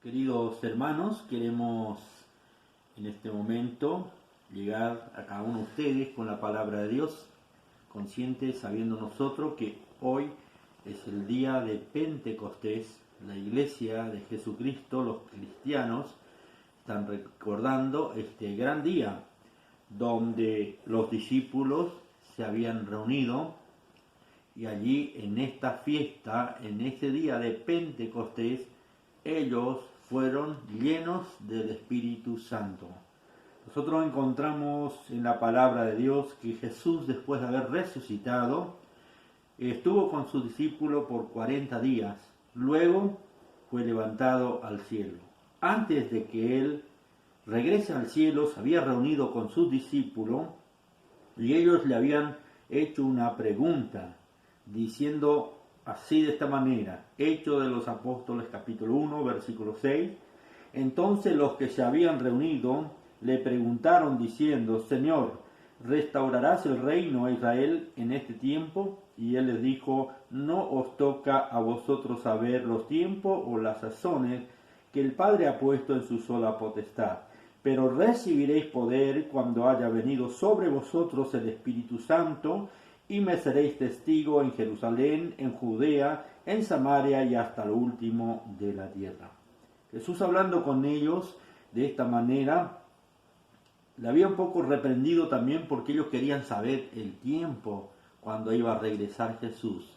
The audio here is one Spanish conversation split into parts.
Queridos hermanos, queremos en este momento llegar a cada uno de ustedes con la palabra de Dios, conscientes, sabiendo nosotros que hoy es el día de Pentecostés. La iglesia de Jesucristo, los cristianos, están recordando este gran día donde los discípulos se habían reunido y allí en esta fiesta, en ese día de Pentecostés, ellos fueron llenos del Espíritu Santo. Nosotros encontramos en la palabra de Dios que Jesús, después de haber resucitado, estuvo con sus discípulos por 40 días. Luego fue levantado al cielo. Antes de que él regrese al cielo, se había reunido con sus discípulos y ellos le habían hecho una pregunta, diciendo así de esta manera: Hechos de los Apóstoles capítulo 1 versículo 6. Entonces los que se habían reunido le preguntaron diciendo: Señor, ¿restaurarás el reino a Israel en este tiempo? Y él les dijo: no os toca a vosotros saber los tiempos o las sazones que el Padre ha puesto en su sola potestad, pero recibiréis poder cuando haya venido sobre vosotros el Espíritu Santo, y me seréis testigo en Jerusalén, en Judea, en Samaria y hasta lo último de la tierra. Jesús, hablando con ellos de esta manera, le había un poco reprendido también porque ellos querían saber el tiempo cuando iba a regresar Jesús.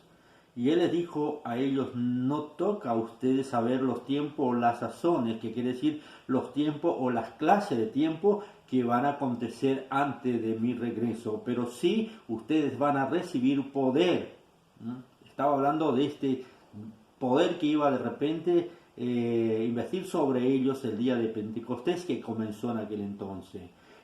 Y él les dijo a ellos: no toca a ustedes saber los tiempos o las sazones, que quiere decir los tiempos o las clases de tiempo que van a acontecer antes de mi regreso, pero sí ustedes van a recibir poder. Estaba hablando de este poder que iba de repente investir sobre ellos el día de Pentecostés, que comenzó en aquel entonces.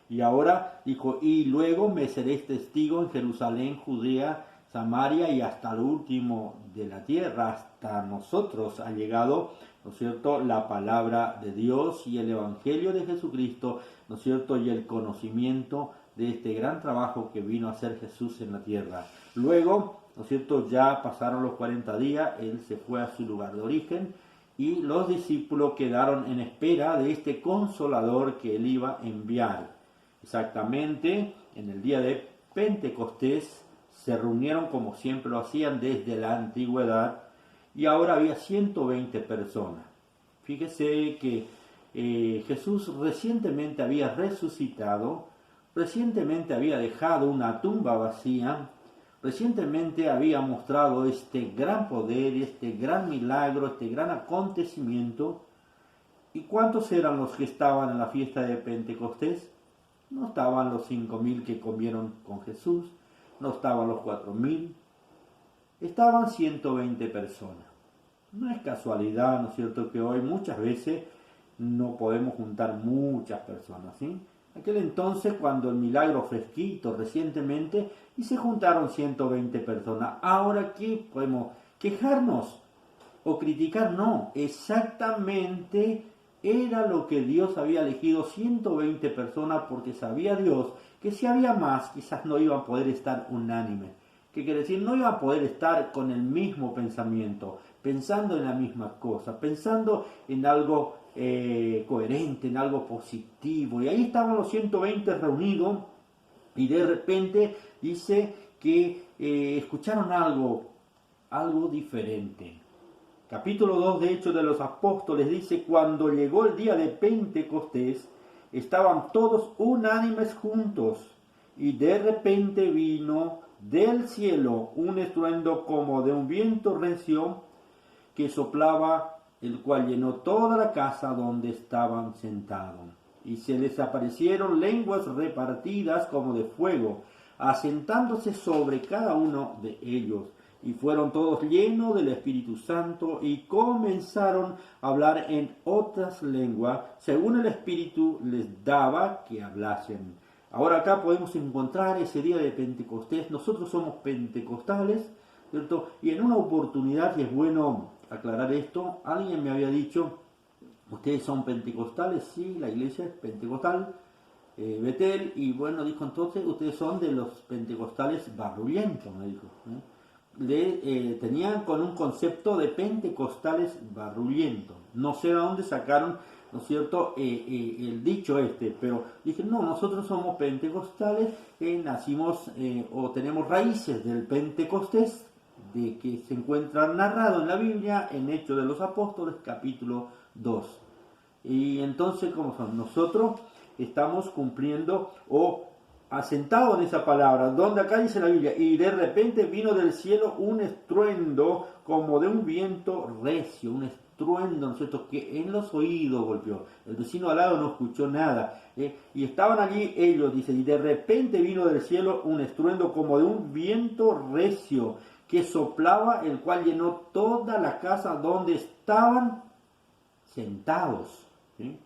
Y ahora dijo: y luego me seréis testigo en Jerusalén, Judea, Samaria y hasta lo último de la tierra. Hasta nosotros ha llegado, ¿no es cierto?, la palabra de Dios y el Evangelio de Jesucristo, ¿no es cierto?, y el conocimiento de este gran trabajo que vino a hacer Jesús en la tierra. Luego, ¿no es cierto?, ya pasaron los 40 días, él se fue a su lugar de origen y los discípulos quedaron en espera de este consolador que él iba a enviar. Exactamente en el día de Pentecostés se reunieron como siempre lo hacían desde la antigüedad, y ahora había 120 personas. Fíjese que Jesús recientemente había resucitado, recientemente había dejado una tumba vacía, recientemente había mostrado este gran poder, este gran milagro, este gran acontecimiento. ¿Y cuántos eran los que estaban en la fiesta de Pentecostés? No estaban los 5.000 que comieron con Jesús, no estaban los 4.000, estaban 120 personas. No es casualidad, ¿no es cierto?, que hoy muchas veces no podemos juntar muchas personas, ¿sí? Aquel entonces, cuando el milagro fresquito recientemente, y se juntaron 120 personas. Ahora, ¿qué podemos quejarnos o criticar? No, exactamente era lo que Dios había elegido, 120 personas, porque sabía Dios que si había más, quizás no iban a poder estar unánimes. ¿Qué quiere decir? No iban a poder estar con el mismo pensamiento, pensando en la misma cosa, pensando en algo coherente, en algo positivo. Y ahí estaban los 120 reunidos, y de repente dice que escucharon algo diferente. Capítulo 2 de Hechos de los Apóstoles dice: cuando llegó el día de Pentecostés, estaban todos unánimes juntos, y de repente vino del cielo un estruendo como de un viento recio que soplaba, el cual llenó toda la casa donde estaban sentados. Y se les aparecieron lenguas repartidas como de fuego, asentándose sobre cada uno de ellos. Y fueron todos llenos del Espíritu Santo y comenzaron a hablar en otras lenguas, según el Espíritu les daba que hablasen. Ahora acá podemos encontrar ese día de Pentecostés. Nosotros somos pentecostales, ¿cierto? Y en una oportunidad, y es bueno aclarar esto, alguien me había dicho: ¿ustedes son pentecostales? Sí, la iglesia es pentecostal, Betel. Y bueno, dijo, entonces ustedes son de los pentecostales barrulientos, me dijo, ¿eh? tenían con un concepto de pentecostales barrulientos. No sé de dónde sacaron, ¿no es cierto?, el dicho pero dije, no, nosotros somos pentecostales, nacimos o tenemos raíces del Pentecostés, de que se encuentra narrado en la Biblia, en Hechos de los Apóstoles, capítulo 2. Y entonces, ¿cómo son? Nosotros estamos cumpliendo o asentado en esa palabra, donde acá dice la Biblia, y de repente vino del cielo un estruendo como de un viento recio, un estruendo, ¿no es cierto?, que en los oídos golpeó. El vecino al lado no escuchó nada. Y estaban allí ellos, dice, y de repente vino del cielo un estruendo como de un viento recio, que soplaba, el cual llenó toda la casa donde estaban sentados. ¿Sí?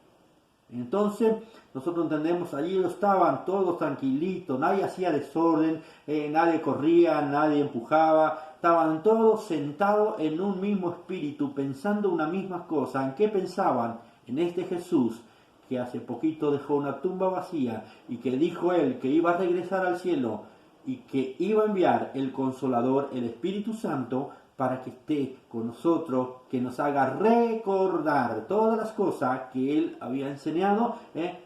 Entonces, nosotros entendemos, allí estaban todos tranquilitos, nadie hacía desorden, nadie corría, nadie empujaba, estaban todos sentados en un mismo espíritu, pensando una misma cosa. ¿En qué pensaban? En este Jesús, que hace poquito dejó una tumba vacía y que dijo él que iba a regresar al cielo y que iba a enviar el Consolador, el Espíritu Santo, para que esté con nosotros, que nos haga recordar todas las cosas que Él había enseñado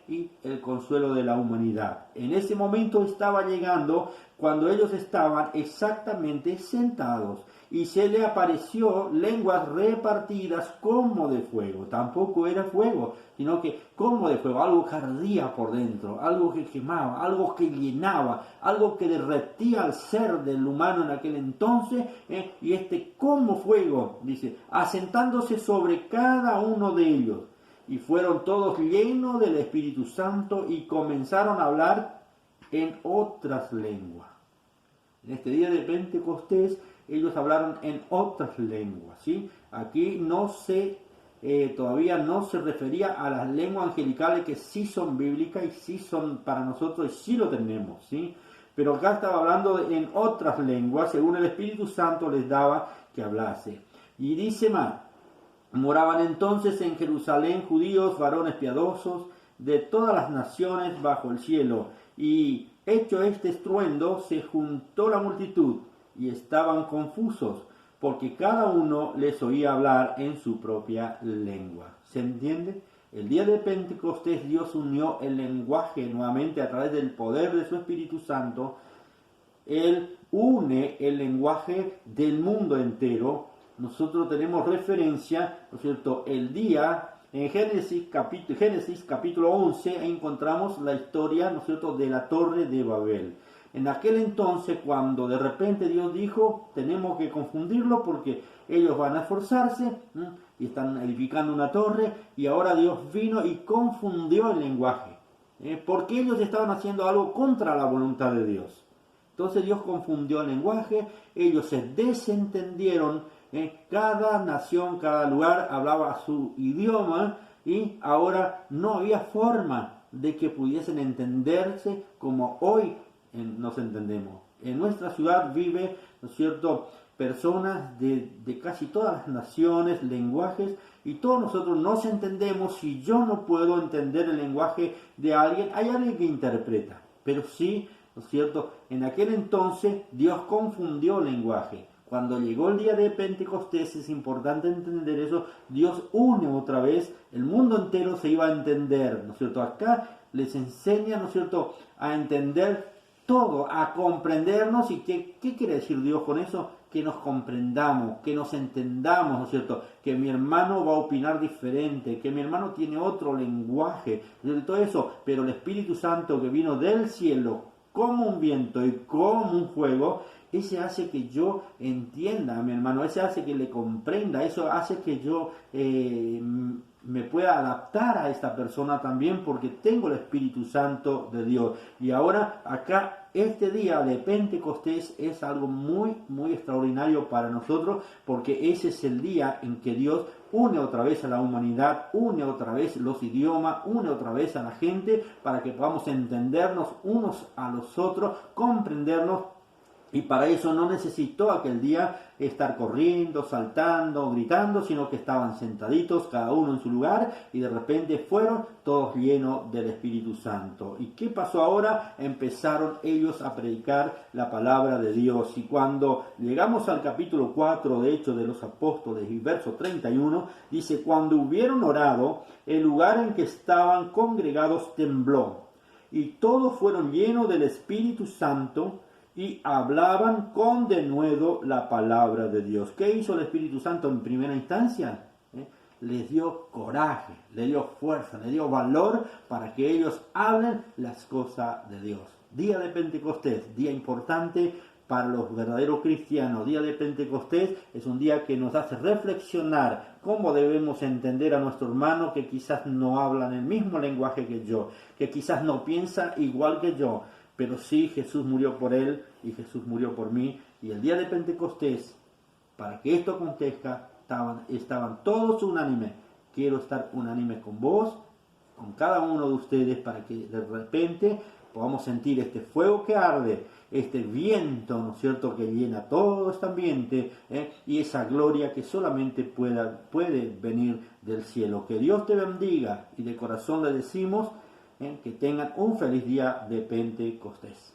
y el consuelo de la humanidad. En ese momento estaba llegando cuando ellos estaban exactamente sentados y se le apareció lenguas repartidas como de fuego. Tampoco era fuego, sino que como de fuego, algo que ardía por dentro, algo que quemaba, algo que llenaba, algo que derretía al ser del humano en aquel entonces, y como fuego, dice, asentándose sobre cada uno de ellos. Y fueron todos llenos del Espíritu Santo y comenzaron a hablar en otras lenguas. En este día de Pentecostés, ellos hablaron en otras lenguas, ¿sí? Aquí todavía no se refería a las lenguas angelicales, que sí son bíblicas y sí son para nosotros y sí lo tenemos, ¿sí? Pero acá estaba hablando en otras lenguas, según el Espíritu Santo les daba que hablase. Y dice más, moraban entonces en Jerusalén judíos, varones piadosos, de todas las naciones bajo el cielo. Y hecho este estruendo, se juntó la multitud, y estaban confusos, porque cada uno les oía hablar en su propia lengua. ¿Se entiende? El día de Pentecostés Dios unió el lenguaje nuevamente a través del poder de su Espíritu Santo. Él une el lenguaje del mundo entero. Nosotros tenemos referencia, ¿no es cierto?, el día, en Génesis capítulo 11, encontramos la historia, ¿no es cierto?, de la Torre de Babel. En aquel entonces, cuando de repente Dios dijo, tenemos que confundirlo porque ellos van a esforzarse y están edificando una torre, y ahora Dios vino y confundió el lenguaje, porque ellos estaban haciendo algo contra la voluntad de Dios. Entonces Dios confundió el lenguaje, ellos se desentendieron, cada nación, cada lugar hablaba su idioma, y ahora no había forma de que pudiesen entenderse como hoy nos entendemos. En nuestra ciudad vive, ¿no es cierto?, personas de casi todas las naciones, lenguajes, y todos nosotros nos entendemos. Si yo no puedo entender el lenguaje de alguien, hay alguien que interpreta. Pero sí, ¿no es cierto?, en aquel entonces Dios confundió el lenguaje. Cuando llegó el día de Pentecostés, es importante entender eso, Dios une otra vez, el mundo entero se iba a entender, ¿no es cierto? Acá les enseña, ¿no es cierto?, a entender todo, a comprendernos. ¿Y qué quiere decir Dios con eso? Que nos comprendamos, que nos entendamos, ¿no es cierto? Que mi hermano va a opinar diferente, que mi hermano tiene otro lenguaje, todo eso, pero el Espíritu Santo que vino del cielo como un viento y como un fuego, ese hace que yo entienda a mi hermano, ese hace que le comprenda, eso hace que yo me pueda adaptar a esta persona también, porque tengo el Espíritu Santo de Dios. Y ahora acá, este día de Pentecostés es algo muy, muy extraordinario para nosotros, porque ese es el día en que Dios une otra vez a la humanidad, une otra vez los idiomas, une otra vez a la gente, para que podamos entendernos unos a los otros, comprendernos Y para eso no necesitó aquel día estar corriendo, saltando, gritando, sino que estaban sentaditos cada uno en su lugar y de repente fueron todos llenos del Espíritu Santo. ¿Y qué pasó ahora? Empezaron ellos a predicar la palabra de Dios. Y cuando llegamos al capítulo 4 de Hechos de los Apóstoles y verso 31, dice: cuando hubieron orado, el lugar en que estaban congregados tembló y todos fueron llenos del Espíritu Santo y hablaban con denuedo la palabra de Dios. ¿Qué hizo el Espíritu Santo en primera instancia? Les dio coraje, le dio fuerza, le dio valor para que ellos hablen las cosas de Dios. Día de Pentecostés, día importante para los verdaderos cristianos. Día de Pentecostés es un día que nos hace reflexionar cómo debemos entender a nuestro hermano que quizás no hablan el mismo lenguaje que yo, que quizás no piensa igual que yo, pero sí Jesús murió por él y Jesús murió por mí. Y el día de Pentecostés, para que esto acontezca, estaban todos unánimes. Quiero estar unánime con vos, con cada uno de ustedes, para que de repente podamos sentir este fuego que arde, este viento, ¿no es cierto?, que llena todo este ambiente, y esa gloria que solamente puede venir del cielo. Que Dios te bendiga y de corazón le decimos que tengan un feliz día de Pentecostés.